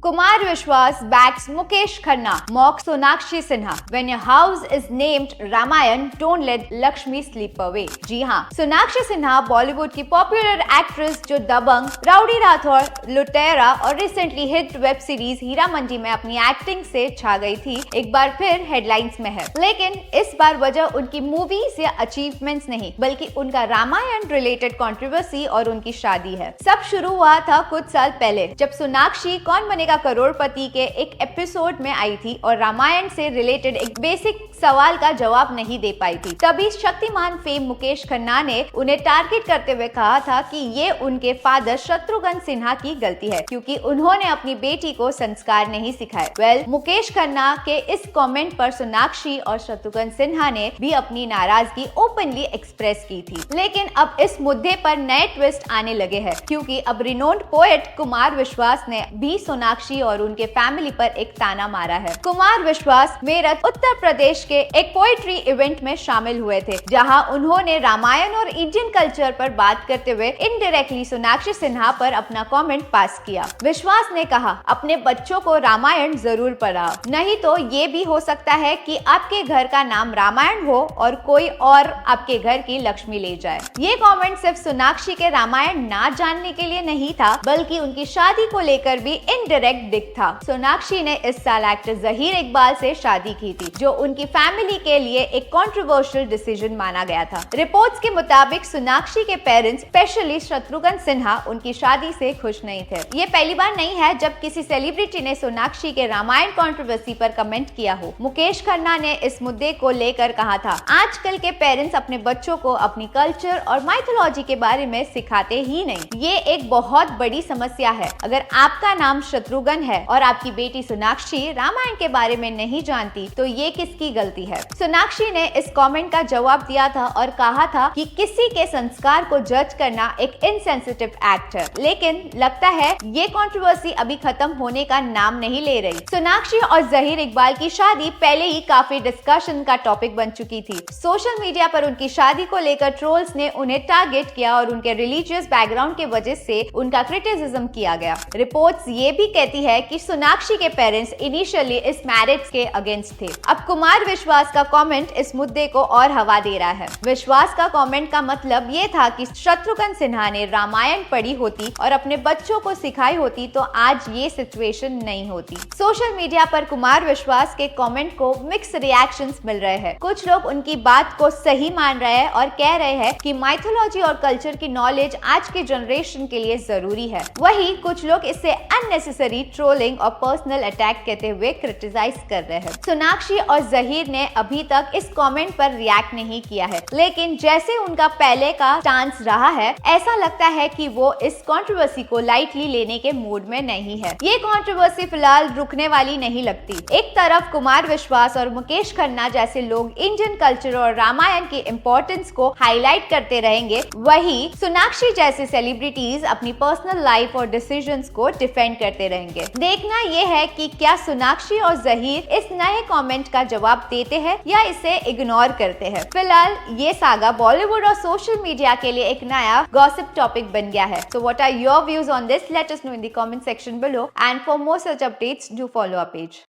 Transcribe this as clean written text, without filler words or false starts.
Kumar Vishwas backs Mukesh Khanna, mocks Sonakshi Sinha. When your house is named Ramayan, don't let Lakshmi sleep away. जी हाँ, सोनाक्षी सिन्हा बॉलीवुड की popular actress जो दबंग, rowdy Rathore, लुटेरा और recently hit web series Heera Mandi में अपनी acting से छा गई थी, एक बार फिर हेडलाइंस में है। लेकिन इस बार वजह उनकी मूवीज या अचीवमेंट्स नहीं, बल्कि उनका रामायण रिलेटेड कंट्रोवर्सी और उनकी शादी है। सब शुरू हुआ था कुछ साल पहले, जब सोनाक्षी कौन बनेगा करोड़पति के एक एपिसोड में आई थी और रामायण से रिलेटेड एक बेसिक सवाल का जवाब नहीं दे पाई थी। तभी शक्तिमान फेम मुकेश खन्ना ने उन्हें टारगेट करते हुए कहा था कि ये उनके फादर शत्रुघ्न सिन्हा की गलती है, क्योंकि उन्होंने अपनी बेटी को संस्कार नहीं सिखाए। मुकेश खन्ना के इस कमेंट पर सोनाक्षी और शत्रुघ्न सिन्हा ने भी अपनी नाराजगी ओपनली एक्सप्रेस की थी। लेकिन अब इस मुद्दे पर नए ट्विस्ट आने लगे हैं, क्योंकि अब रिनोन्ड पोएट कुमार विश्वास ने भी सोनाक्षी और उनके फैमिली पर एक ताना मारा है। कुमार विश्वास मेरठ उत्तर प्रदेश के एक पोएट्री इवेंट में शामिल हुए थे, जहां उन्होंने रामायण और इंडियन कल्चर पर बात करते हुए इनडायरेक्टली सोनाक्षी सिन्हा पर अपना कमेंट पास किया। विश्वास ने कहा, अपने बच्चों को रामायण जरूर पढ़ाओ, नहीं तो ये भी हो सकता है कि आपके घर का नाम रामायण हो और कोई और आपके घर की लक्ष्मी ले जाए। ये कमेंट सिर्फ सोनाक्षी के रामायण ना जानने के लिए नहीं था, बल्कि उनकी शादी को लेकर भी इनडायरेक्ट दिख था। सोनाक्षी ने इस साल एक्टर जहीर इकबाल से शादी की थी, जो उनकी फैमिली के लिए एक कंट्रोवर्शियल डिसीजन माना गया था। रिपोर्ट्स के मुताबिक सोनाक्षी के पेरेंट्स, स्पेशली शत्रुघ्न सिन्हा, उनकी शादी से खुश नहीं थे। ये पहली बार नहीं है जब किसी सेलिब्रिटी ने सोनाक्षी के रामायण कंट्रोवर्सी पर कमेंट किया हो। मुकेश खन्ना ने इस मुद्दे को लेकर कहा था, आजकल के पेरेंट्स अपने बच्चों को अपनी कल्चर और माइथोलॉजी के बारे में सिखाते ही नहीं। ये एक बहुत बड़ी समस्या है। अगर आपका नाम शत्रुघ्न है और आपकी बेटी सोनाक्षी रामायण के बारे में नहीं जानती, तो ये किसकी गलती है? सोनाक्षी ने इस कमेंट का जवाब दिया था और कहा था कि किसी के संस्कार को जज करना एक इनसेंसिटिव एक्ट है। लेकिन लगता है ये कंट्रोवर्सी अभी खत्म होने का नाम नहीं ले रही। सोनाक्षी और जहीर इकबाल की शादी पहले ही काफी डिस्कशन का टॉपिक बन चुकी थी। सोशल मीडिया पर उनकी शादी को लेकर ट्रोल्स ने उन्हें टारगेट किया और उनके रिलीजियस बैकग्राउंड के वजह से उनका क्रिटिसिज्म किया गया। रिपोर्ट्स ये भी कहती है कि सोनाक्षी के पेरेंट्स इनिशियली इस मैरिज के अगेंस्ट थे। अब कुमार विश्वास का कमेंट इस मुद्दे को और हवा दे रहा है। विश्वास का कमेंट का मतलब ये था कि शत्रुघ्न सिन्हा ने रामायण पढ़ी होती और अपने बच्चों को सिखाई होती तो आज ये सिचुएशन नहीं होती। सोशल मीडिया पर कुमार विश्वास के कमेंट को मिक्स रिएक्शंस मिल रहे हैं। कुछ लोग उनकी बात को सही मान रहे हैं और कह रहे हैं कि माइथोलॉजी और कल्चर की नॉलेज आज के जनरेशन के लिए जरूरी है। वहीं कुछ लोग इसे अननेसेसरी ट्रोलिंग और पर्सनल अटैक कहते हुए क्रिटिसाइज कर रहे हैं। सोनाक्षी और जहीर ने अभी तक इस कमेंट पर रिएक्ट नहीं किया है, लेकिन जैसे उनका पहले का स्टांस रहा है, ऐसा लगता है कि वो इस कंट्रोवर्सी को लाइटली लेने के मूड में नहीं है। ये कंट्रोवर्सी फिलहाल रुकने वाली नहीं लगती। एक तरफ कुमार विश्वास और मुकेश खन्ना जैसे लोग इंडियन कल्चर और रामायण की इम्पोर्टेंस को हाईलाइट करते रहेंगे, वहीं सोनाक्षी जैसे सेलिब्रिटीज अपनी पर्सनल लाइफ और डिसीजंस को डिफेंड करते रहेंगे। देखना यह है कि क्या सोनाक्षी और जहीर इस नए कमेंट का जवाब देते हैं या इसे इग्नोर करते हैं। फिलहाल ये सागा बॉलीवुड और सोशल मीडिया के लिए एक नया गॉसिप टॉपिक बन गया है। So what are your views on this? Let us know in the comment section below, and for more such updates do follow our page.